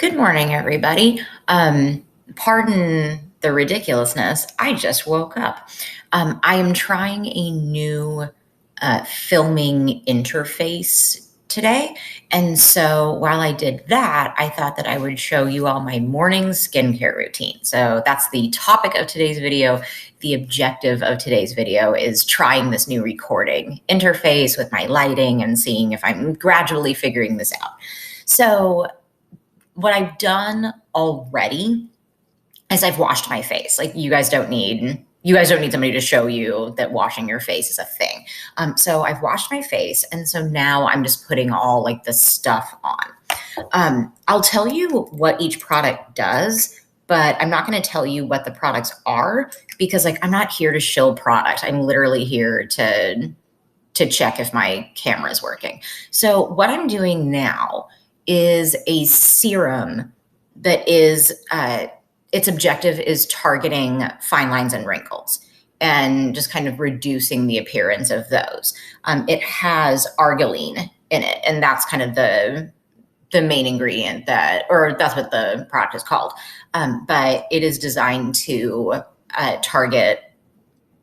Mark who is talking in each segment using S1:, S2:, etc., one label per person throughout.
S1: Good morning, everybody. Pardon the ridiculousness. I just woke up. I am trying a new filming interface today. And so while I did that, I thought that I would show you all my morning skincare routine. So that's the topic of today's video. The objective of today's video is trying this new recording interface with my lighting and seeing if I'm gradually figuring this out. So what I've done already is I've washed my face. Like you guys don't need somebody to show you that washing your face is a thing. So I've washed my face, and so now I'm just putting all like the stuff on. I'll tell you what each product does, but I'm not going to tell you what the products are because like I'm not here to show product. I'm literally here to check if my camera is working. So what I'm doing now is a serum that is its objective is targeting fine lines and wrinkles and just kind of reducing the appearance of those. It has Argireline in it, and that's kind of the main ingredient that's what the product is called. But it is designed to target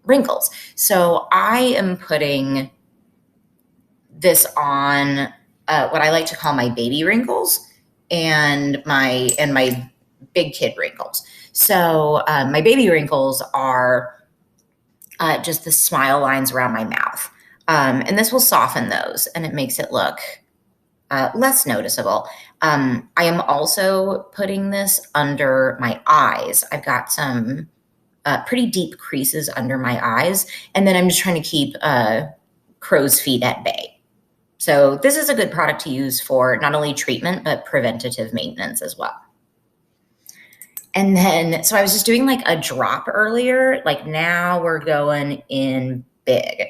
S1: wrinkles. So I am putting this on what I like to call my baby wrinkles and my big kid wrinkles. So my baby wrinkles are just the smile lines around my mouth. And this will soften those and it makes it look less noticeable. I am also putting this under my eyes. I've got some pretty deep creases under my eyes. And then I'm just trying to keep crow's feet at bay. So this is a good product to use for not only treatment, but preventative maintenance as well. And then, so I was just doing like a drop earlier, like now we're going in big.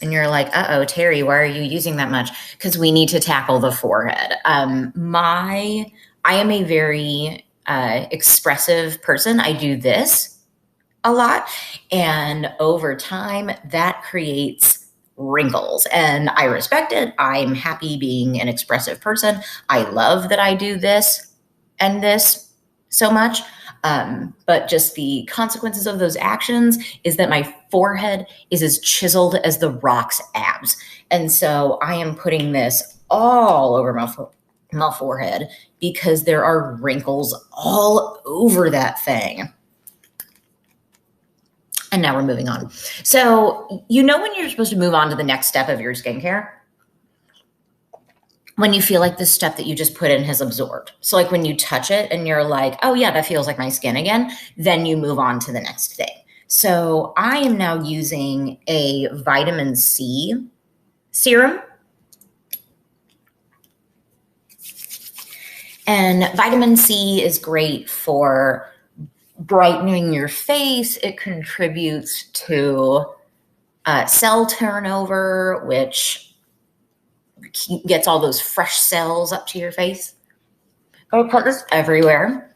S1: And you're like, uh-oh, Terry, why are you using that much? Because we need to tackle the forehead. I am a very expressive person. I do this a lot. And over time, that creates wrinkles, and I respect it. I'm happy being an expressive person. I love that I do this and this so much. But just the consequences of those actions is that my forehead is as chiseled as the Rock's abs. And so I am putting this all over my forehead because there are wrinkles all over that thing. And now we're moving on. So you know when you're supposed to move on to the next step of your skincare? When you feel like the step that you just put in has absorbed. So like when you touch it and you're like, oh yeah, that feels like my skin again, then you move on to the next thing. So I am now using a vitamin C serum. And vitamin C is great for brightening your face. It contributes to cell turnover, which gets all those fresh cells up to your face. I put this everywhere.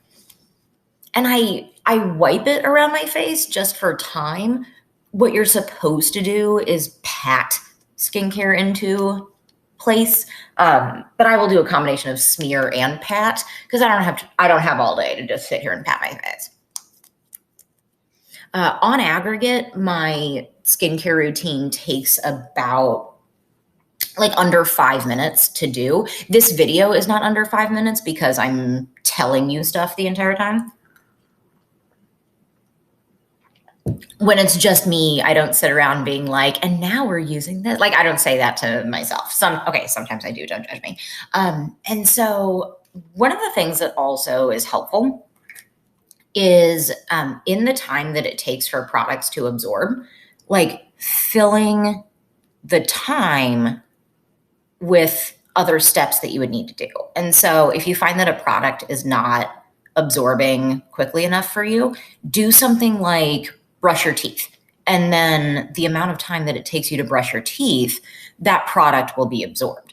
S1: And I wipe it around my face just for time. What you're supposed to do is pat skincare into place. But I will do a combination of smear and pat because I don't have all day to just sit here and pat my face. On aggregate, my skincare routine takes about like under 5 minutes to do. This video is not under 5 minutes because I'm telling you stuff the entire time. When it's just me, I don't sit around being like, and now we're using this. Like, I don't say that to myself. Sometimes I do, don't judge me. And so one of the things that also is helpful is in the time that it takes for products to absorb, like filling the time with other steps that you would need to do. And so if you find that a product is not absorbing quickly enough for you, do something like brush your teeth. And then the amount of time that it takes you to brush your teeth, that product will be absorbed.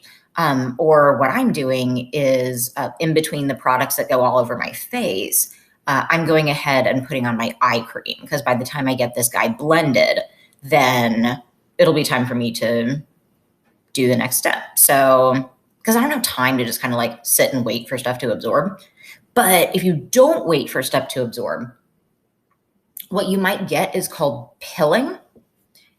S1: Or what I'm doing is in between the products that go all over my face, I'm going ahead and putting on my eye cream because by the time I get this guy blended, then it'll be time for me to do the next step. So, because I don't have time to just kind of like sit and wait for stuff to absorb. But if you don't wait for stuff to absorb, what you might get is called pilling.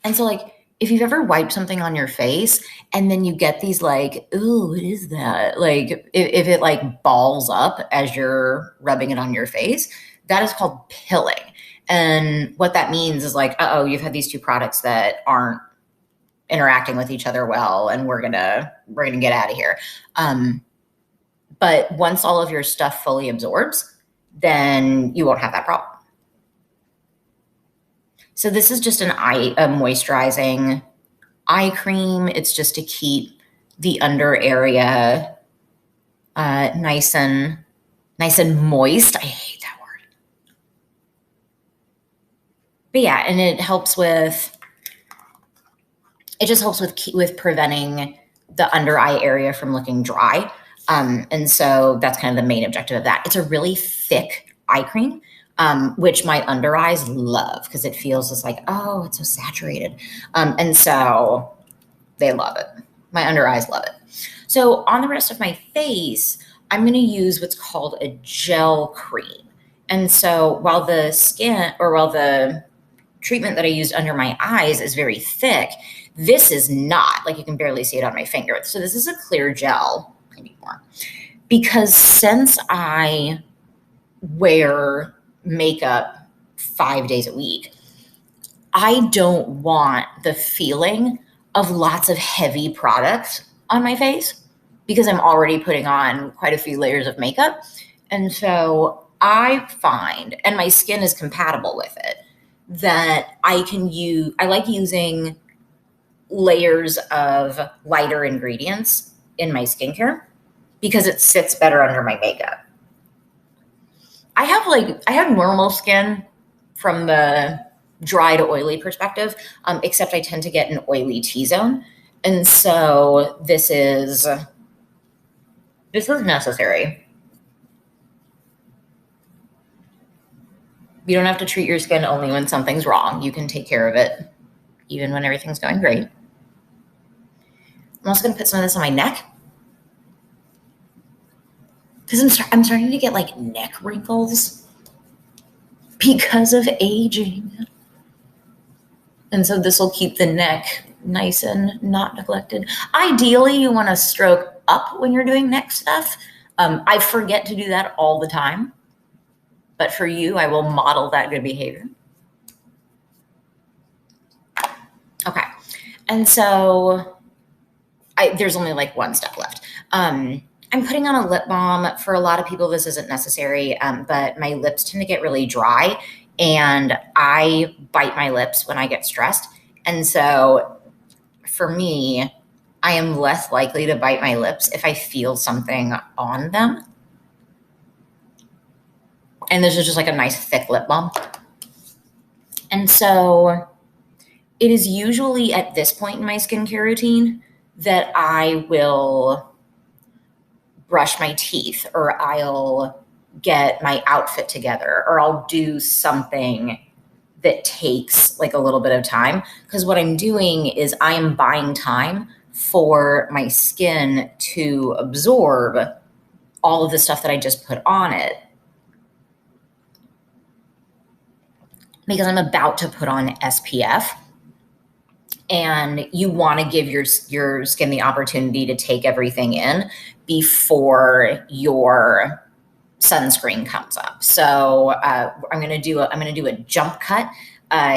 S1: And so like, if you've ever wiped something on your face and then you get these like, ooh, what is that? Like if it like balls up as you're rubbing it on your face, that is called pilling. And what that means is like, uh-oh, you've had these two products that aren't interacting with each other well, and we're gonna get out of here. But once all of your stuff fully absorbs, then you won't have that problem. So this is just a moisturizing eye cream. It's just to keep the under area nice and moist. I hate that word. But yeah, and it helps with, it just helps with preventing the under eye area from looking dry. And so that's kind of the main objective of that. It's a really thick eye cream. Which my under eyes love because it feels just like, oh, it's so saturated. And so they love it. My under eyes love it. So on the rest of my face, I'm going to use what's called a gel cream. And so while the treatment that I used under my eyes is very thick, this is not. Like you can barely see it on my finger. So this is a clear gel. I need more. Because since I wear makeup 5 days a week, I don't want the feeling of lots of heavy products on my face because I'm already putting on quite a few layers of makeup. And so I find, and my skin is compatible with it, that I like using layers of lighter ingredients in my skincare because it sits better under my makeup. I have normal skin from the dry to oily perspective, except I tend to get an oily T-zone. And so this is necessary. You don't have to treat your skin only when something's wrong. You can take care of it even when everything's going great. I'm also going to put some of this on my neck because I'm starting to get like neck wrinkles because of aging. And so this will keep the neck nice and not neglected. Ideally, you want to stroke up when you're doing neck stuff. I forget to do that all the time. But for you, I will model that good behavior. Okay. And so there's only like one step left. I'm putting on a lip balm. For a lot of people, this isn't necessary, but my lips tend to get really dry and I bite my lips when I get stressed. And so for me, I am less likely to bite my lips if I feel something on them. And this is just like a nice thick lip balm. And so it is usually at this point in my skincare routine that I will brush my teeth, or I'll get my outfit together, or I'll do something that takes like a little bit of time. Because what I'm doing is I am buying time for my skin to absorb all of the stuff that I just put on it. Because I'm about to put on SPF. And you want to give your skin the opportunity to take everything in before your sunscreen comes up. So I'm going to do a jump cut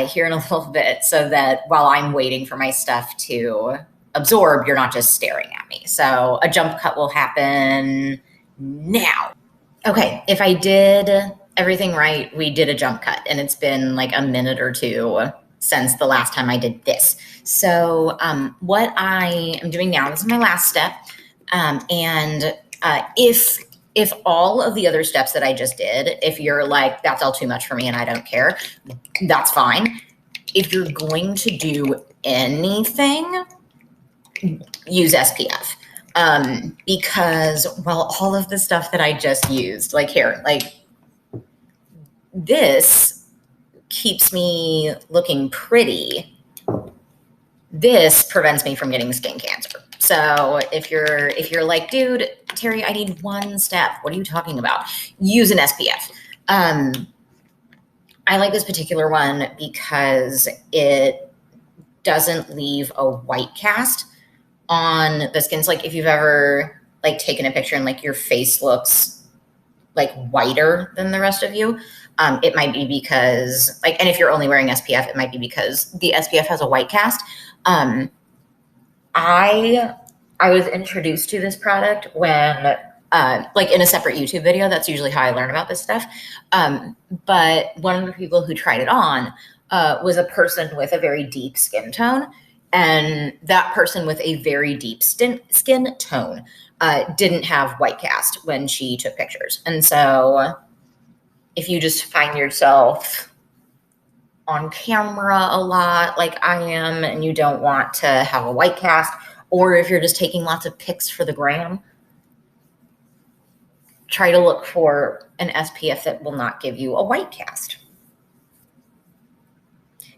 S1: here in a little bit, so that while I'm waiting for my stuff to absorb, you're not just staring at me. So a jump cut will happen now. Okay, if I did everything right, we did a jump cut, and it's been like a minute or two since the last time I did this. So what I am doing now, this is my last step. And if all of the other steps that I just did, if you're like, that's all too much for me and I don't care, that's fine. If you're going to do anything, use SPF. Because all of the stuff that I just used, like here, like this keeps me looking pretty. This prevents me from getting skin cancer. So if you're like, dude, Terry, I need one step. What are you talking about? Use an SPF. I like this particular one because it doesn't leave a white cast on the skin. It's like if you've ever like taken a picture and like your face looks like whiter than the rest of you, it might be because like, and if you're only wearing SPF, it might be because the SPF has a white cast. I was introduced to this product when like in a separate YouTube video. That's usually how I learn about this stuff. But one of the people who tried it on was a person with a very deep skin tone. And that person with a very deep skin tone didn't have white cast when she took pictures. And so if you just find yourself on camera a lot like I am and you don't want to have a white cast, or if you're just taking lots of pics for the gram, try to look for an SPF that will not give you a white cast.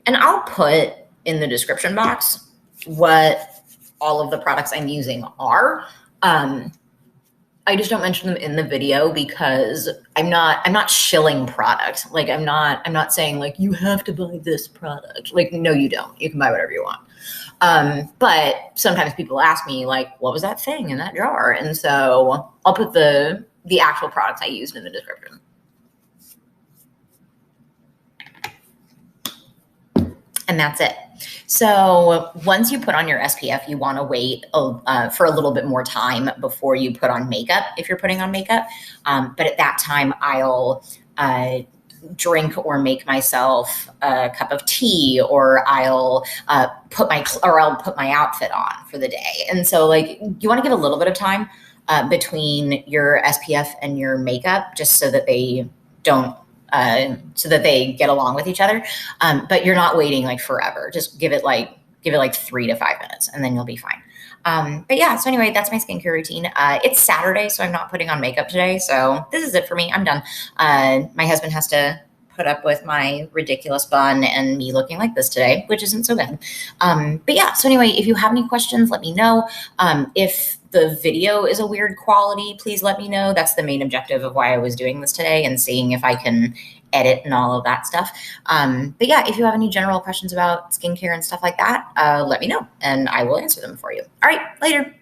S1: And I'll put in the description box what all of the products I'm using are. I just don't mention them in the video because I'm not shilling product. Like I'm not saying like you have to buy this product. Like, no, you don't. You can buy whatever you want. But sometimes people ask me like, what was that thing in that jar? And so I'll put the actual products I used in the description. And that's it. So once you put on your SPF, you want to wait for a little bit more time before you put on makeup, if you're putting on makeup. But at that time, I'll drink or make myself a cup of tea, or I'll put my outfit on for the day. And so like you want to give a little bit of time between your SPF and your makeup, just so that they don't. So that they get along with each other. But you're not waiting like forever. Just give it like 3 to 5 minutes and then you'll be fine. But yeah, so anyway, that's my skincare routine. It's Saturday, so I'm not putting on makeup today. So this is it for me. I'm done. My husband has to put up with my ridiculous bun and me looking like this today, which isn't so bad. But yeah, so anyway, if you have any questions, let me know. If the video is a weird quality, please let me know. That's the main objective of why I was doing this today, and seeing if I can edit and all of that stuff. But yeah, if you have any general questions about skincare and stuff like that, let me know and I will answer them for you. All right, later.